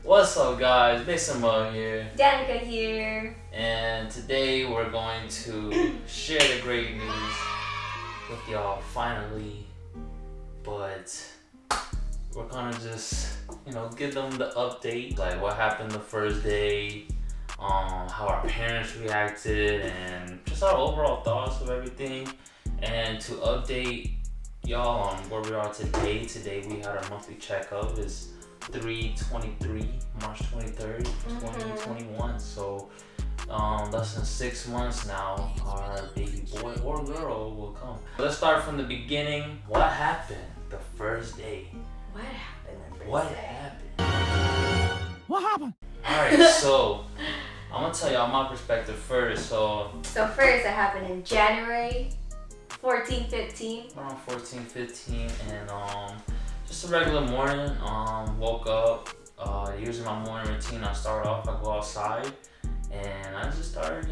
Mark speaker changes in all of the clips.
Speaker 1: What's up, guys? Mason Mo here.
Speaker 2: Danica here.
Speaker 1: And today we're going to share the great news with y'all finally. But we're gonna just, give them the update, like what happened the first day, how our parents reacted, and just our overall thoughts of everything. And to update y'all on where we are today. Today we had our monthly checkup. It's 3/23, March 23rd, 2021. So less than 6 months now, our baby boy or girl will come. Let's start from the beginning. What happened the first day?
Speaker 2: What happened the first
Speaker 1: What
Speaker 2: day?
Speaker 1: happened?
Speaker 3: What happened?
Speaker 1: Alright, so I'm gonna tell y'all my perspective first. So
Speaker 2: first it happened in January 14, 15.
Speaker 1: around 14, 15, and just a regular morning. Woke up. Usually my morning routine, I start off, I go outside, and I just started,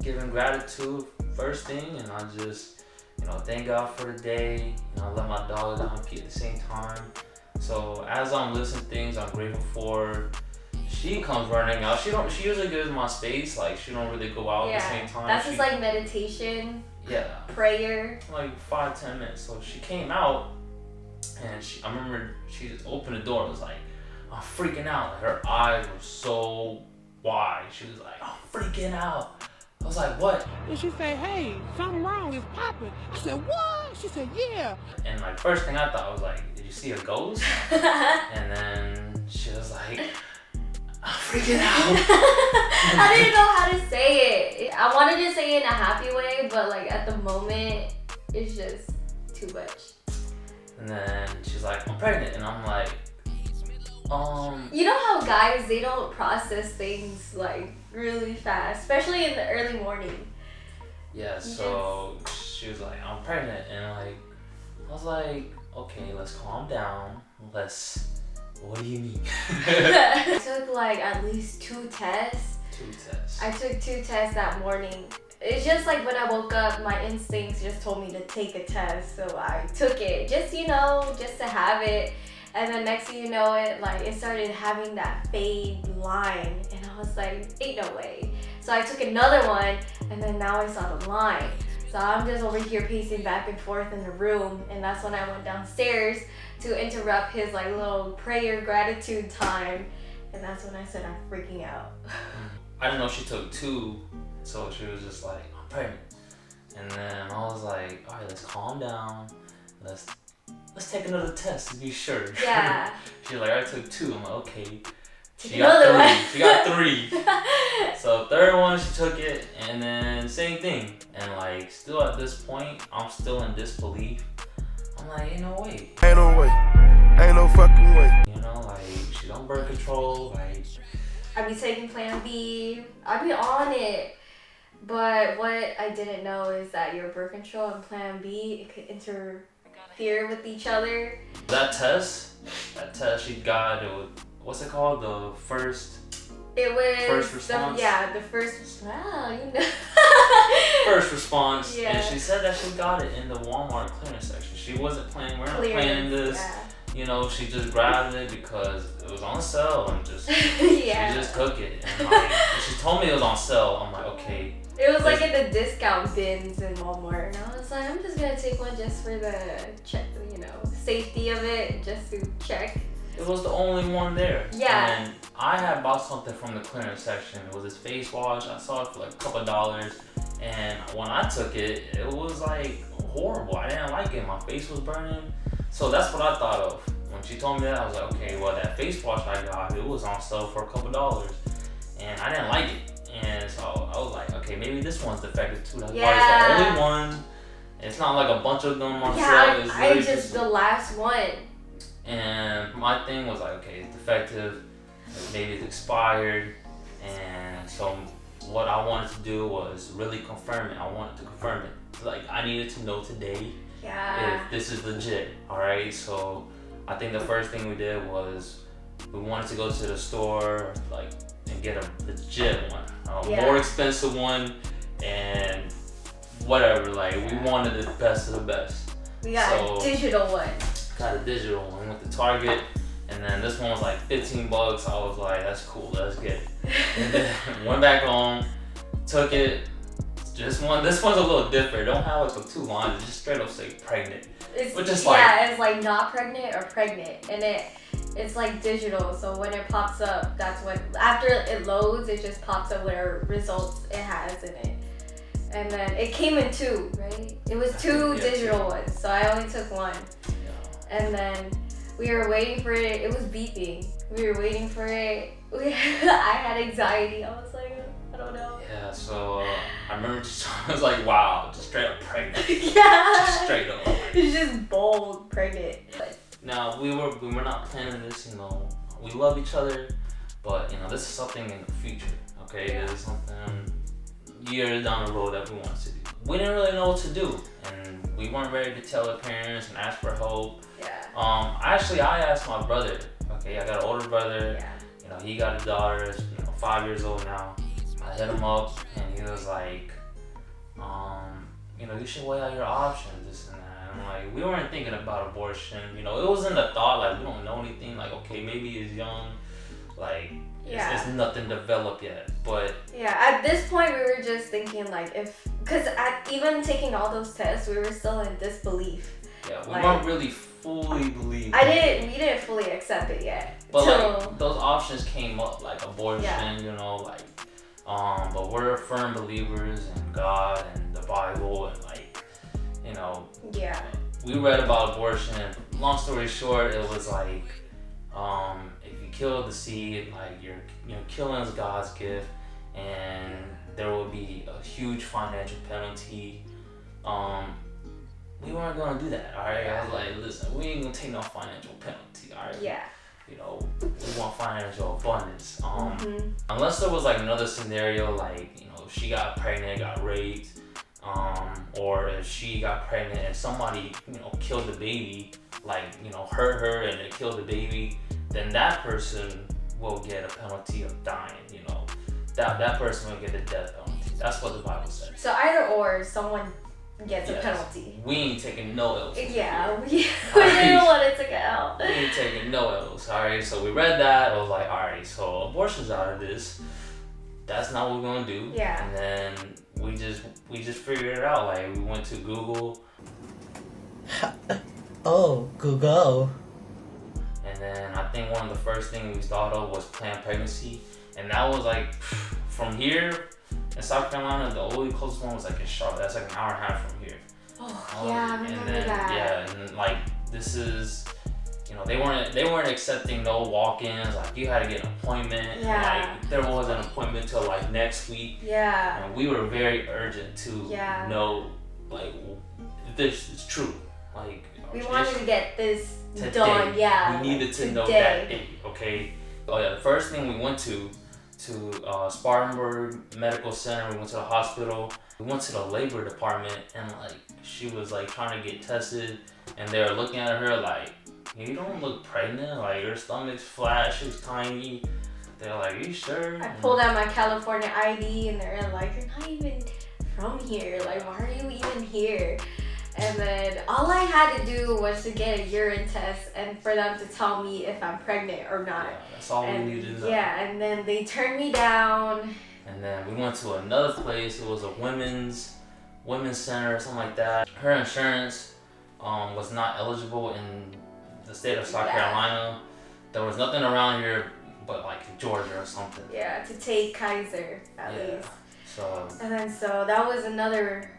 Speaker 1: giving gratitude first thing, and I just, thank God for the day. Let my dog out and pee at the same time. So as I'm listening to things I'm grateful for, she comes running out. She usually gives my space, like she don't really go out at the same time.
Speaker 2: That's just like meditation.
Speaker 1: Yeah.
Speaker 2: Prayer.
Speaker 1: Like 5-10 minutes. So she came out, and I remember she just opened the door. It was like, I'm freaking out. Like, her eyes were so wide. She was like, I'm freaking out. I was like, what?
Speaker 3: And she said, hey, something wrong, it's popping. I said, what? She said, yeah.
Speaker 1: And like, first thing I thought, I was like, did you see a ghost? And then she was like, I'm freaking out.
Speaker 2: I didn't know how to say it. I wanted to say it in a happy way, but like at the moment, it's just too much.
Speaker 1: And then she's like, I'm pregnant. And I'm like,
Speaker 2: You know how guys, they don't process things like really fast, especially in the early morning.
Speaker 1: yeah, so she was like, I'm pregnant. And like, I was like, okay, let's calm down. What do you mean?
Speaker 2: I took like at least 2 tests.
Speaker 1: 2 tests.
Speaker 2: I took 2 tests that morning. It's just like when I woke up, my instincts just told me to take a test. So I took it, just to have it. And then next thing you know it, like it started having that fade line. And I was like, ain't no way. So I took another one, and then now I saw the line. So I'm just over here pacing back and forth in the room. And that's when I went downstairs to interrupt his like little prayer gratitude time. And that's when I said I'm freaking out.
Speaker 1: I didn't know she took 2, so she was just like, I'm pregnant. And then I was like, all right, let's calm down. Let's take another test to be sure.
Speaker 2: Yeah.
Speaker 1: She's like, I took 2. I'm like, okay.
Speaker 2: She got
Speaker 1: She got 3. So third one, she took it, and then same thing. And like, still at this point, I'm still in disbelief. I'm like, ain't no way.
Speaker 4: Ain't no way. Ain't no fucking way.
Speaker 1: Like, she on birth control. Like,
Speaker 2: I be taking Plan B. I be on it. But what I didn't know is that your birth control and Plan B, it could interfere with each other.
Speaker 1: that test she got, it was, what's it called? The first.
Speaker 2: It was
Speaker 1: First response?
Speaker 2: the first. Wow,
Speaker 1: First response,
Speaker 2: Yeah.
Speaker 1: and she said that she got it in the Walmart clearance section. She wasn't planning. We're not planning this.
Speaker 2: Yeah.
Speaker 1: She just grabbed it because it was on sale and just
Speaker 2: Yeah.
Speaker 1: she just took it. And like, she told me it was on sale. I'm like, okay.
Speaker 2: It was like in the discount bins in Walmart, and I was like, I'm just gonna take one just for the check, safety of it, just to check.
Speaker 1: It was the only one there.
Speaker 2: Yeah.
Speaker 1: And I had bought something from the clearance section. It was this face wash. I saw it for like a couple of dollars. And when I took it, it was like horrible. I didn't like it. My face was burning. So that's what I thought of. When she told me that, I was like, okay, well, that face wash I got, it was on sale for a couple of dollars. And I didn't like it. And so I was like, okay, maybe this one's defective too. That's why it's the only one. It's not like a bunch of them on sale. It's
Speaker 2: I just the last one.
Speaker 1: And my thing was like, okay, it's defective, maybe it's expired, and so what I wanted to do was really confirm it. I wanted to confirm it. Like, I needed to know today if this is legit, alright? So I think the first thing we did was we wanted to go to the store, like, and get a legit one, a more expensive one, and whatever, like, we wanted the best of the best.
Speaker 2: We got a digital one.
Speaker 1: Got a digital one, went to Target, And then this one was like $15. I was like, that's cool, let's get it. And then went back home, took it. This one's a little different. It don't have like the 2 lines. It just straight up say pregnant.
Speaker 2: It's
Speaker 1: it's
Speaker 2: like not pregnant or pregnant, and it's like digital. So when it pops up, that's when after it loads, it just pops up whatever results it has in it. And then it came in 2, right? It was 2 digital ones, so I only took 1.
Speaker 1: Yeah.
Speaker 2: And then we were waiting for it. It was beeping. We were waiting for it. I had anxiety. I was like, I don't know.
Speaker 1: Yeah, so I remember I was like, wow, just straight up pregnant.
Speaker 2: Yeah.
Speaker 1: Just straight up.
Speaker 2: It's just bold, pregnant. But
Speaker 1: now we were not planning this, you know. We love each other, but you know, this is something in the future. Okay,
Speaker 2: Yeah.
Speaker 1: This is something years down the road that we want to do. We didn't really know what to do, and we weren't ready to tell our parents and ask for help.
Speaker 2: yeah.
Speaker 1: Actually, I asked my brother. Okay, I got an older brother.
Speaker 2: Yeah.
Speaker 1: You know, he got a daughter. 5 years old now. I hit him up, and he was like, you know, you should weigh out your options, this and that. And I'm like, we weren't thinking about abortion. You know, it wasn't a thought. Like, we don't know anything. Like, okay, maybe he's young. Like, it's nothing developed yet. But
Speaker 2: yeah, at this point, we were just thinking like because even taking all those tests, we were still in disbelief.
Speaker 1: yeah, we
Speaker 2: Like,
Speaker 1: weren't really fully believing.
Speaker 2: We didn't fully accept it yet.
Speaker 1: But like those options came up, like abortion,
Speaker 2: Yeah.
Speaker 1: you know, like but we're firm believers in God and the Bible, and like, you know,
Speaker 2: yeah,
Speaker 1: we read about abortion. Long story short, it was like, if you kill the seed, like you're killing God's gift, and there will be a huge financial penalty. We weren't gonna do that, all right? I was like, listen, we ain't gonna take no financial penalty, all right?
Speaker 2: yeah.
Speaker 1: You know, we want financial abundance.
Speaker 2: Mm-hmm.
Speaker 1: Unless there was like another scenario, like, you know, if she got pregnant, got raped, or if she got pregnant and somebody, you know, killed the baby, like, you know, hurt her and they killed the baby, then that person will get a penalty of dying, you know. That person will get the death penalty. That's what the Bible says.
Speaker 2: So either or, someone gets
Speaker 1: Yes.
Speaker 2: a penalty.
Speaker 1: We ain't taking no L's.
Speaker 2: Yeah, we didn't want to take it out.
Speaker 1: We ain't taking no L's, alright? So we read that, I was like, alright, so abortion's out of this. That's not what we're gonna do.
Speaker 2: Yeah.
Speaker 1: And then we just figured it out. Like, we went to Google.
Speaker 5: Oh, Google.
Speaker 1: And then I think one of the first things we thought of was planned pregnancy. And that was like, from here in South Carolina, the only closest one was like in Charlotte. That's like an hour and a half from here.
Speaker 2: Oh, yeah, I remember
Speaker 1: and then,
Speaker 2: that.
Speaker 1: Yeah, and like, this is, you know, they weren't accepting no walk-ins. Like, you had to get an appointment.
Speaker 2: Yeah.
Speaker 1: Like, there was an appointment till like next week.
Speaker 2: Yeah.
Speaker 1: And we were very urgent to know, like, if this is true. Like,
Speaker 2: We wanted to get this
Speaker 1: today.
Speaker 2: done. Yeah.
Speaker 1: We needed to know that day. Okay. Oh yeah. The first thing we went to Spartanburg Medical Center. We went to the hospital. We went to the labor department, and like, she was like trying to get tested, and they were looking at her like, you don't look pregnant. Like, your stomach's flat. She was tiny. They're like, are you sure?
Speaker 2: I pulled out my California ID, and they're like, you're not even from here. Like, why are you even here? And then all I had to do was to get a urine test and for them to tell me if I'm pregnant or not.
Speaker 1: Yeah, that's all we needed to know.
Speaker 2: Yeah, and then they turned me down.
Speaker 1: And then we went to another place. It was a women's center or something like that. Her insurance was not eligible in the state of South Carolina. There was nothing around here but like Georgia or something.
Speaker 2: Yeah, to take Kaiser at least.
Speaker 1: So.
Speaker 2: And then so that was another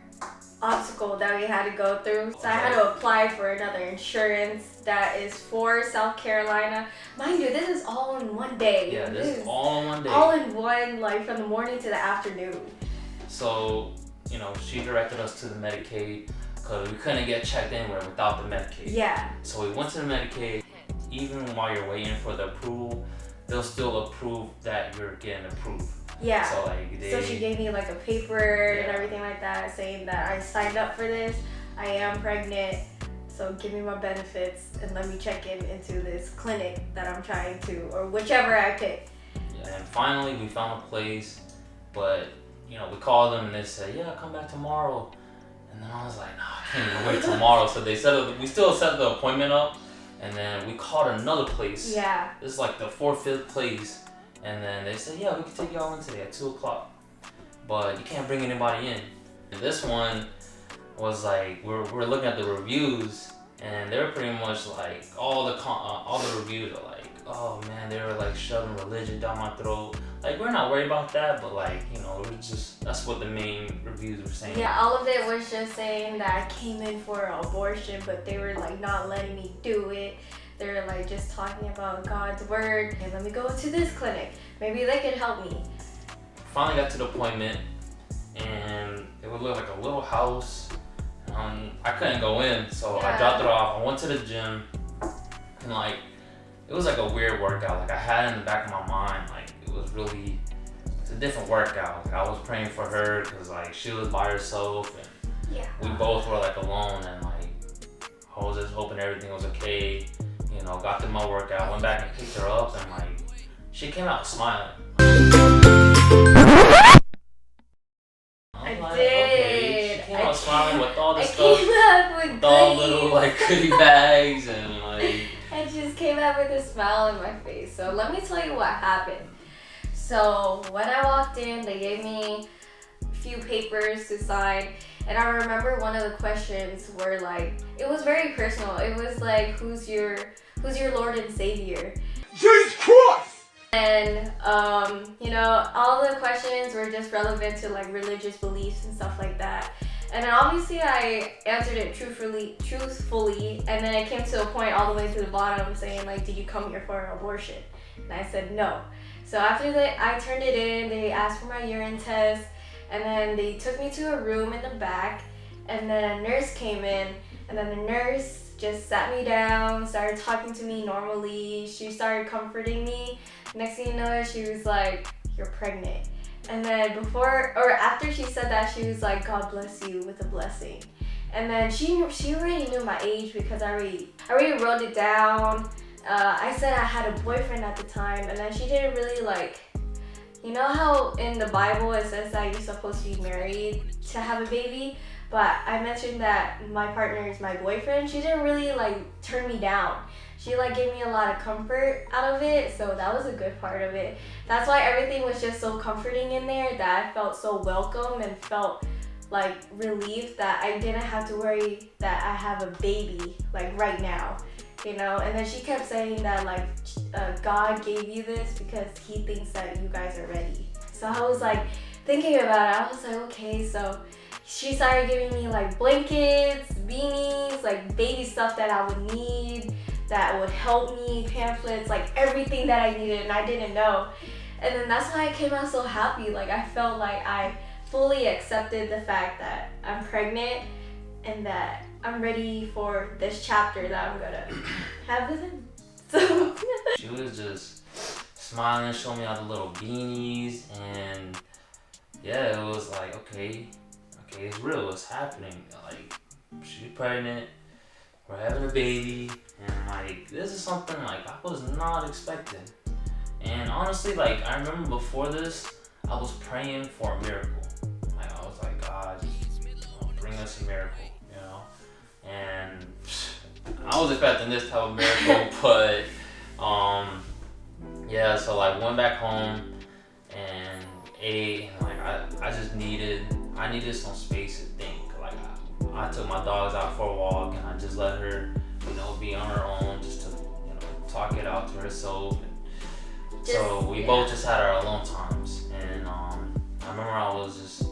Speaker 2: obstacle that we had to go through. So I had to apply for another insurance that is for South Carolina. Mind you, this is all in one day.
Speaker 1: Yeah, this is all in one day.
Speaker 2: All in one, like from the morning to the afternoon.
Speaker 1: So, you know, she directed us to the Medicaid because we couldn't get checked anywhere without the Medicaid.
Speaker 2: Yeah.
Speaker 1: So we went to the Medicaid. Even while you're waiting for the approval, they'll still approve that you're getting approved.
Speaker 2: Yeah.
Speaker 1: So like
Speaker 2: so she gave me like a paper and everything like that saying that I signed up for this. I am pregnant. So give me my benefits and let me check into this clinic that I'm trying to, or whichever I pick.
Speaker 1: Yeah, and finally we found a place, but you know, we called them and they said, yeah, come back tomorrow. And then I was like, no, I can't even wait tomorrow. So they we still set the appointment up, And then we called another place.
Speaker 2: Yeah.
Speaker 1: This is like the 4th, 5th place. And then they said, yeah, we can take y'all in today at 2 o'clock. But you can't bring anybody in. And this one was like, we're looking at the reviews, and they were pretty much like, all the reviews are like, oh man, they were like shoving religion down my throat. Like, we're not worried about that, but like, you know, we're just, that's what the main reviews were saying.
Speaker 2: Yeah, all of it was just saying that I came in for an abortion, but they were like not letting me do it. They were like just talking about God's word. Okay, let me go to this clinic. Maybe they could help me.
Speaker 1: Finally got to the appointment, and it would look like a little house. I couldn't go in, so I dropped it off. I went to the gym, and like, it was like a weird workout. Like, I had it in the back of my mind, like, it's a different workout. Like, I was praying for her because like she was by herself, and we both were like alone, and like I was just hoping everything was okay. You know, got through my workout, went back and picked her up, and like she came out smiling.
Speaker 2: I did.
Speaker 1: Okay. She came out smiling with all this stuff,
Speaker 2: came up with
Speaker 1: all little like goodie bags, and like.
Speaker 2: I just came out with a smile on my face. So let me tell you what happened. So when I walked in, they gave me a few papers to sign, and I remember one of the questions were like, it was very personal. It was like, who's your Lord and Savior?
Speaker 3: Jesus Christ!
Speaker 2: And you know, all the questions were just relevant to like religious beliefs and stuff like that. And then obviously I answered it truthfully, and then it came to a point all the way to the bottom saying like, did you come here for an abortion? And I said no. So after that, I turned it in, they asked for my urine test, and then they took me to a room in the back, and then a nurse came in, and then the nurse just sat me down, started talking to me normally. She started comforting me. Next thing you know, she was like, you're pregnant. And then after she said that, she was like, God bless you with a blessing. And then she already knew my age because I already wrote it down. I said I had a boyfriend at the time, and then she didn't really like, you know how in the Bible it says that you're supposed to be married to have a baby? But I mentioned that my partner is my boyfriend. She didn't really like turn me down. She like gave me a lot of comfort out of it, so that was a good part of it. That's why everything was just so comforting in there, that I felt so welcome and felt like relieved that I didn't have to worry that I have a baby like right now, you know. And then she kept saying that like God gave you this because he thinks that you guys are ready. So I was like thinking about it. I was like, okay. So she started giving me like blankets, beanies, like baby stuff that I would need, that would help me, pamphlets, like everything that I needed, and I didn't know. And then that's why I came out so happy. Like, I felt like I fully accepted the fact that I'm pregnant and that I'm ready for this chapter that I'm gonna have with him. So
Speaker 1: She was just smiling, showing me all the little beanies, and yeah, it was like, okay, it's real, it's happening. Like, she's pregnant, we're having a baby, and like, this is something like I was not expecting. And honestly, like, I remember before this, I was praying for a miracle. Like, I was like, God, just bring us a miracle, you know? And I was expecting this type of miracle, but yeah, so like went back home and ate, and like I needed some space to think. Like I took my dogs out for a walk, and I just let her, you know, be on her own, just to, you know, talk it out to herself. And so we both just had our alone times, and I remember I was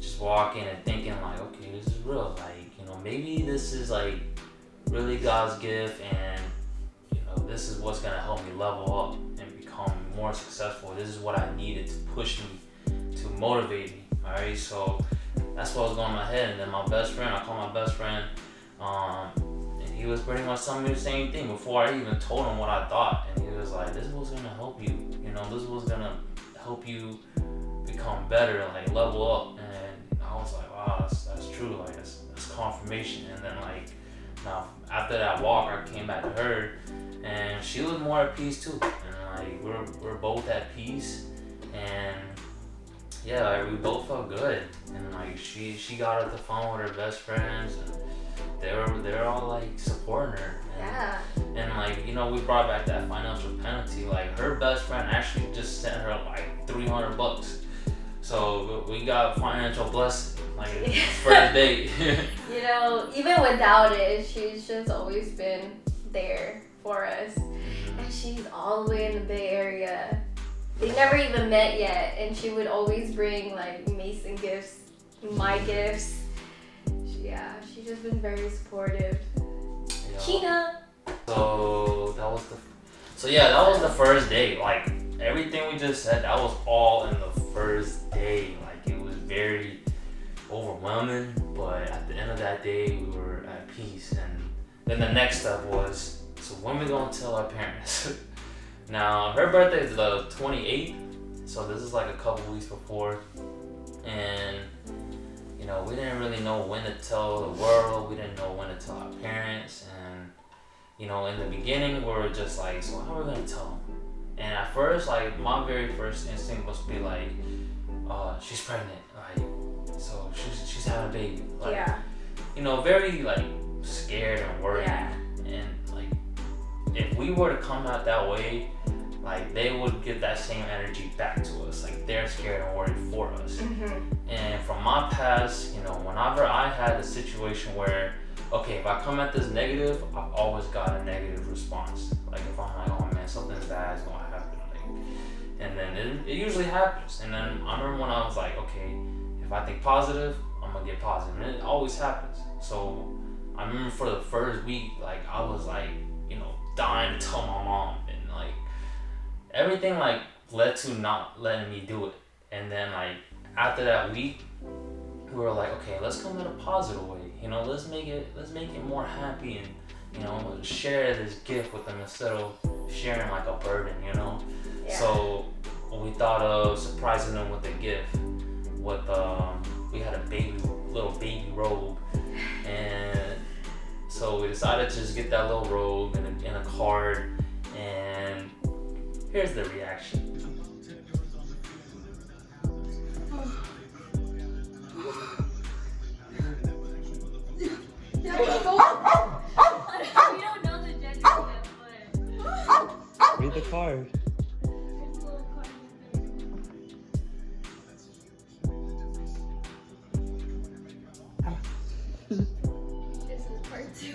Speaker 1: just walking and thinking like, okay, this is real. Like, you know, maybe this is like really God's gift, and you know, this is what's gonna help me level up and become more successful. This is what I needed to push me, to motivate me. All right, so that's what was going in my head. And then my best friend, I called my best friend, and he was pretty much telling me the same thing before I even told him what I thought. And he was like, this is what's gonna help you. You know, this is what's gonna help you become better, like level up. And I was like, wow, that's true. Like that's confirmation. And then like, now after that walk, I came back to her, and she was more at peace too. And like we're both at peace, and yeah, like, we both felt good. And like she got off the phone with her best friends, and they were all like supporting her. And
Speaker 2: yeah.
Speaker 1: And like, you know, we brought back that financial penalty. Like her best friend actually just sent her like $300. So we got financial blessing, like first date.
Speaker 2: You know, even without it, she's just always been there for us. And she's all the way in the Bay Area. They never even met yet, and she would always bring like Mason gifts, my gifts. She's just been very supportive.
Speaker 1: Yeah.
Speaker 2: Sheena.
Speaker 1: So that was the first day. Like everything we just said, that was all in the first day. Like it was very overwhelming, but at the end of that day, we were at peace. And then the next step was, so when we gonna tell our parents? Now her birthday is the 28th, so this is like a couple weeks before, and you know, we didn't really know when to tell the world. We didn't know when to tell our parents, and you know, in the beginning, we were just like, so how are we gonna tell them? And at first, like my very first instinct was to be like, she's pregnant, like, so she's having a baby, like, you know, very like scared and worried, and like if we were to come out that way, like they would get that same energy back to us, like they're scared and worried for us. And from my past, you know, whenever I had a situation where, okay, if I come at this negative, I've always got a negative response. Like if I'm like, oh man, something bad is gonna happen, like, and then it usually happens. And then I remember when I was like, okay, if I think positive, I'm gonna get positive, and it always happens. So I remember for the first week, like I was like, you know, dying to tell my mom, and like everything like led to not letting me do it. And then like after that week, we were like, okay, let's come in a positive way. You know, let's make it more happy, and you know, share this gift with them instead of sharing like a burden. You know, so we thought of surprising them with a gift. With we had a little baby robe, and so we decided to just get that little robe and a card. And here's the reaction.
Speaker 2: We don't know the gender yet, but
Speaker 5: Read the card.
Speaker 2: there's a little card in there. This is part 2.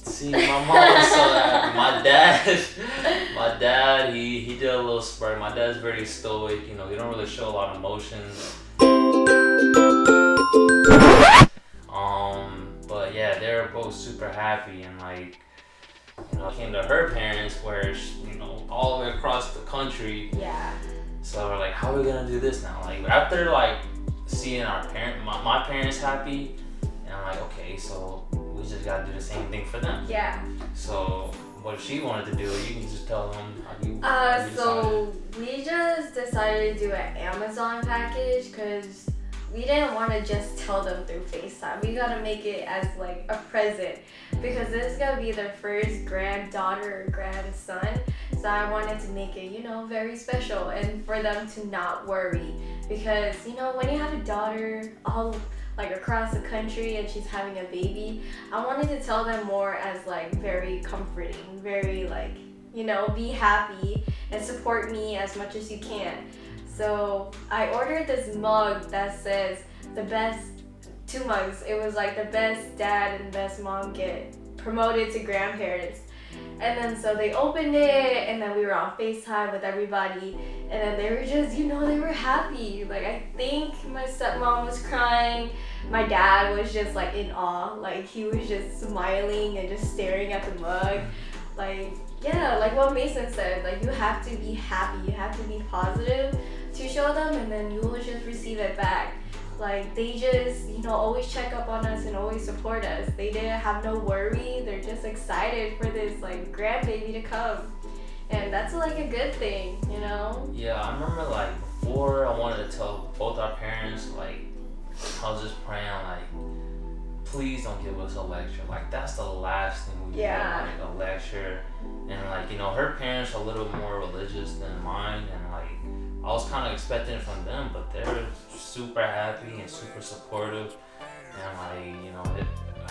Speaker 1: See, my mom was so happy. My dad, he did a little spurt. My dad's very stoic, you know, he don't really show a lot of emotions. But yeah, they were both super happy, and like, you know, I came to her parents where, you know, all the way across the country. So we're like, how are we gonna do this now? Like after like seeing my parents happy, and I'm like, okay, so we just gotta do the same thing for them. So what she wanted to do, you can just tell them how you
Speaker 2: so we just decided to do an Amazon package because we didn't want to just tell them through FaceTime. We gotta make it as like a present because this is gonna be their first granddaughter or grandson. So I wanted to make it, you know, very special and for them to not worry because, you know, when you have a daughter all like across the country and she's having a baby, I wanted to tell them more as like very comforting, very like, you know, be happy and support me as much as you can. So I ordered this mug that says the best, 2 mugs. It was like the best dad and best mom get promoted to grandparents. And then so they opened it, and then we were on FaceTime with everybody, and then they were just, you know, they were happy. Like I think my stepmom was crying. My dad was just like in awe. Like he was just smiling and just staring at the mug. Like, yeah, like what Mason said, like you have to be happy, you have to be positive to show them, and then you will just receive it back. Like they just, you know, always check up on us and always support us. They didn't have no worry. They're just excited for this like grandbaby to come, and that's like a good thing, you know.
Speaker 1: Yeah, I remember like before I wanted to tell both our parents, like I was just praying like, please don't give us a lecture. Like that's the last thing we want, like a lecture. And like, you know, her parents are a little more religious than mine, and like I was kind of expecting it from them, but they're super happy and super supportive. And like, you know,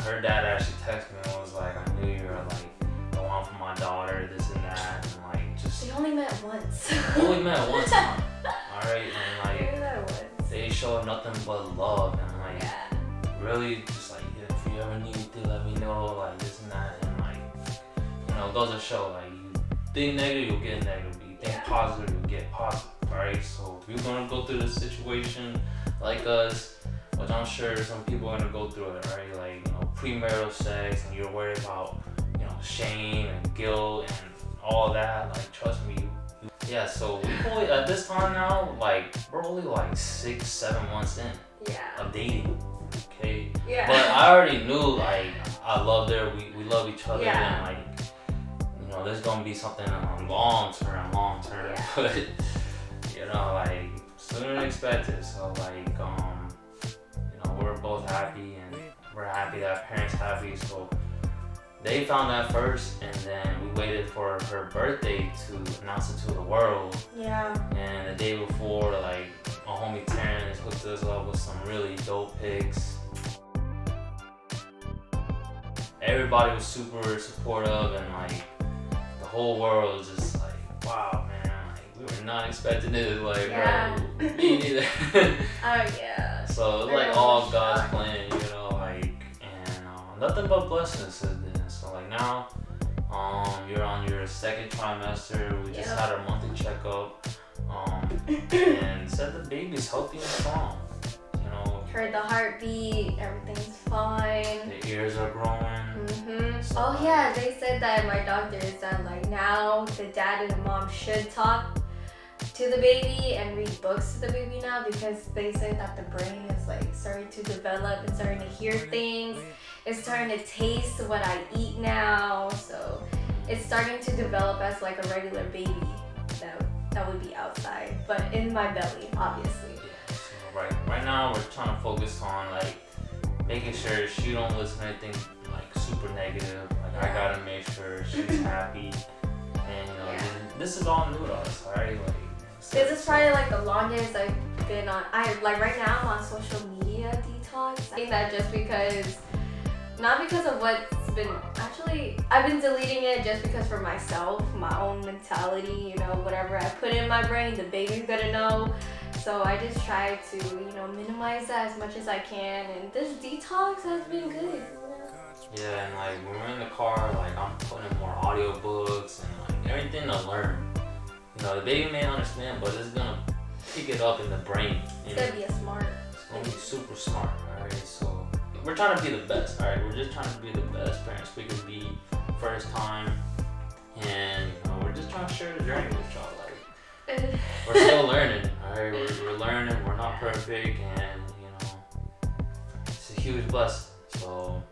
Speaker 1: her dad actually texted me and was like, I knew you were like the one for my daughter, this and that, and like just.
Speaker 2: They only met once.
Speaker 1: Only met one time. Alright, and like
Speaker 2: They met once.
Speaker 1: they showed nothing but love and like
Speaker 2: Yeah.
Speaker 1: really just like, if you ever need anything, let me know, like this and that, and like, you know, it goes to show like you think negative, you'll get negative. You think positive, you'll get positive. Alright, so if you're gonna go through this situation like us, which I'm sure some people are gonna go through it, right? Like, you know, premarital sex, and you're worried about, you know, shame and guilt and all that. Like, trust me. Yeah. So we only at this time now, like, we're only like 6-7 months in of dating. Okay.
Speaker 2: Yeah.
Speaker 1: But I already knew, like, I loved her. We love each other,
Speaker 2: Yeah.
Speaker 1: and like, you know, there's gonna be something long term.
Speaker 2: Yeah.
Speaker 1: But you know, like, sooner than expected. So like, you know, we're both happy, and we're happy that our parents happy. So they found that first, and then we waited for her birthday to announce it to the world.
Speaker 2: Yeah.
Speaker 1: And the day before, like, my homie Terrence hooked us up with some really dope pics. Everybody was super supportive, and like the whole world was just like, wow, man, like we were not expecting it. Like,
Speaker 2: Yeah.
Speaker 1: bro, me neither.
Speaker 2: Oh yeah.
Speaker 1: So it's like all God's plan, you know, like, and nothing but blessings since then. So like now, you're on your second trimester. We just had our monthly checkup, and said the baby's healthy and strong. You know,
Speaker 2: Heard the heartbeat, everything's fine.
Speaker 1: the ears are growing. So,
Speaker 2: Oh yeah, they said that my doctor said like now the dad and the mom should talk to the baby and read books to the baby now, because they said that the brain is like starting to develop and starting to hear things. It's starting to taste what I eat now, so it's starting to develop as like a regular baby that would be outside, but in my belly, obviously.
Speaker 1: Yeah, so right now we're trying to focus on like making sure she don't listen to anything like super negative. Like, I gotta make sure she's happy, and you know, this is all new to us, alright? Like,
Speaker 2: This is probably like the longest I've been on. Right now I'm on social media detox. I think that just because, not because of what's been, actually I've been deleting it just because for myself, my own mentality, you know, whatever I put in my brain, the baby's gonna know. So I just try to, you know, minimize that as much as I can, and this detox has been good. You know?
Speaker 1: Yeah, and like when we're in the car, like I'm putting in more audiobooks and like everything to learn. You know, the baby may understand, but it's gonna pick it up in the brain.
Speaker 2: It's gonna be a smart.
Speaker 1: It's gonna be super smart, alright? So we're trying to be the best, alright? We're just trying to be the best parents we could be first time, and you know, we're just trying to share the journey with y'all. Like, we're still learning, alright? We're learning. We're not perfect, and you know, it's a huge blessing. So,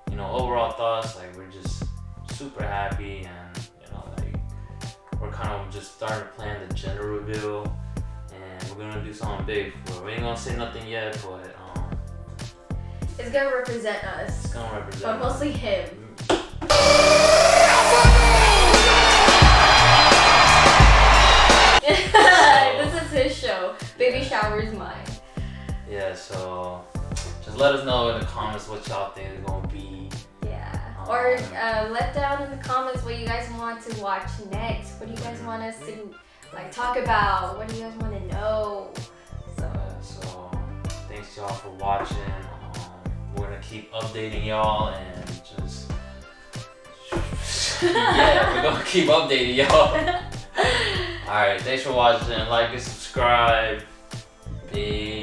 Speaker 1: you know, overall thoughts, like, we're just super happy, and you know, like, we're kind of just starting to plan the gender reveal, and we're gonna do something big for it. We ain't gonna say nothing yet, but
Speaker 2: It's gonna represent us,
Speaker 1: it's gonna represent
Speaker 2: but mostly him. This is his show. Baby shower is mine.
Speaker 1: Yeah, so just let us know in the comments what y'all think is gonna be.
Speaker 2: Yeah. Or let down in the comments what you guys want to watch next. What do you guys want us to like talk about? What do you guys want to know?
Speaker 1: So thanks y'all for watching. We're gonna keep updating y'all and just yeah, we're gonna keep updating y'all. Alright, thanks for watching. Like and subscribe. Peace.